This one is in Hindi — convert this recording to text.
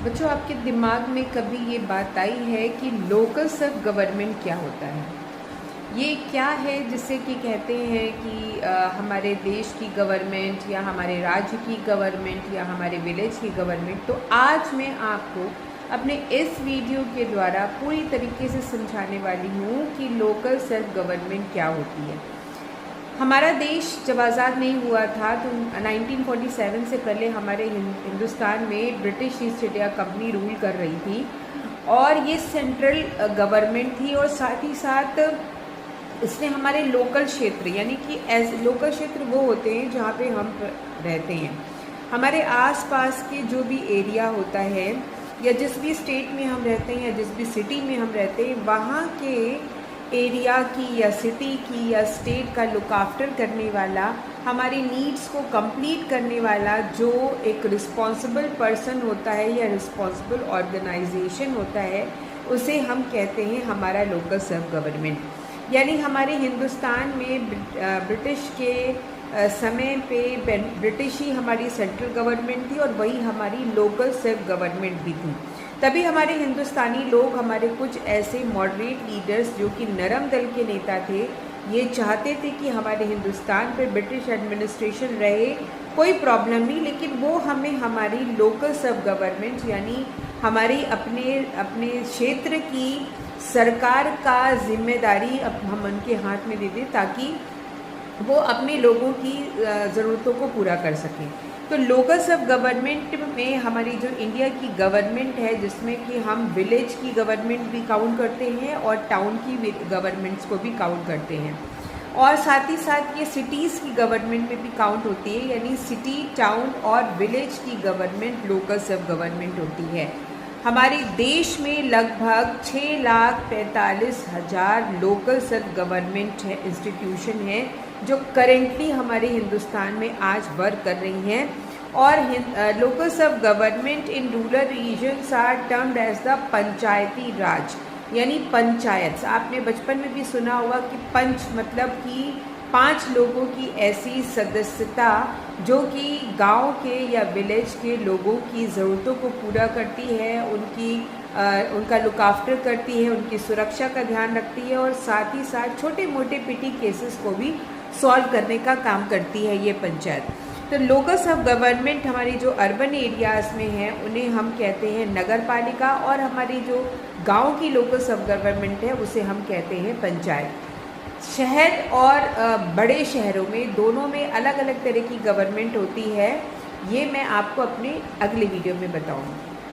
बच्चों, आपके दिमाग में कभी ये बात आई है कि लोकल सेल्फ गवर्नमेंट क्या होता है? ये क्या है जिससे कि कहते हैं कि हमारे देश की गवर्नमेंट या हमारे राज्य की गवर्नमेंट या हमारे विलेज की गवर्नमेंट। तो आज मैं आपको अपने इस वीडियो के द्वारा पूरी तरीके से समझाने वाली हूँ कि लोकल सेल्फ गवर्नमेंट क्या होती है। हमारा देश जब आज़ाद नहीं हुआ था तो 1947 से पहले हमारे हिंदुस्तान में British east India company rule कर रही थी और ये सेंट्रल गवर्नमेंट थी। और साथ ही साथ इसने हमारे लोकल क्षेत्र यानी कि लोकल क्षेत्र वो होते हैं जहाँ पे हम रहते हैं। हमारे आसपास के जो भी एरिया होता है या जिस भी स्टेट में हम रहते हैं या जिस भी सिटी में हम रहते हैं, वहाँ के एरिया की या सिटी की या स्टेट का लुक आफ्टर करने वाला, हमारी नीड्स को कंप्लीट करने वाला जो एक रिस्पॉन्सिबल पर्सन होता है या रिस्पॉन्सिबल ऑर्गेनाइजेशन होता है, उसे हम कहते हैं हमारा लोकल सेल्फ गवर्नमेंट। यानी हमारे हिंदुस्तान में ब्रिटिश के समय पे ब्रिटिश ही हमारी सेंट्रल गवर्नमेंट थी और वही हमारी लोकल सेल्फ गवर्नमेंट भी थी। तभी हमारे हिंदुस्तानी लोग, हमारे कुछ ऐसे मॉडरेट लीडर्स जो कि नरम दल के नेता थे, ये चाहते थे कि हमारे हिंदुस्तान पे ब्रिटिश एडमिनिस्ट्रेशन रहे, कोई प्रॉब्लम नहीं, लेकिन वो हमें हमारी लोकल सेल्फ गवर्नमेंट यानी हमारी अपने क्षेत्र की सरकार का जिम्मेदारी हम उनके हाथ में दे दें ताकि वो अपने लोगों की ज़रूरतों को पूरा कर सकें। तो लोकल सेल्फ गवर्नमेंट में हमारी जो इंडिया की गवर्नमेंट है, जिसमें कि हम विलेज की गवर्नमेंट भी काउंट करते हैं और टाउन की गवर्नमेंट्स को भी काउंट करते हैं, और साथ ही साथ ये सिटीज़ की गवर्नमेंट में भी काउंट होती है। यानी सिटी, टाउन और विलेज की गवर्नमेंट लोकल सेल्फ गवर्नमेंट होती है। हमारे देश में लगभग 6,45,000 लोकल सेल्फ गवर्नमेंट है इंस्टीट्यूशन है जो करेंटली हमारे हिंदुस्तान में आज वर्क कर रही हैं। और local self government in rural regions are termed as the Panchayati Raj, यानी पंचायत। आपने बचपन में भी सुना होगा कि पंच मतलब कि 5 लोगों की ऐसी सदस्यता जो कि गांव के या विलेज के लोगों की ज़रूरतों को पूरा करती है, उनका लुक आफ्टर करती है, उनकी सुरक्षा का ध्यान रखती है और साथ ही साथ छोटे मोटे पिटी केसेस को भी सॉल्व करने का काम करती है ये पंचायत। तो लोकल सेल्फ गवर्नमेंट हमारी जो अर्बन एरियाज़ में है उन्हें हम कहते हैं नगर पालिका, और हमारी जो गांव की लोकल सेल्फ गवर्नमेंट है उसे हम कहते हैं पंचायत। शहर और बड़े शहरों में दोनों में अलग अलग तरह की गवर्नमेंट होती है, ये मैं आपको अपने अगले वीडियो में बताऊंगी।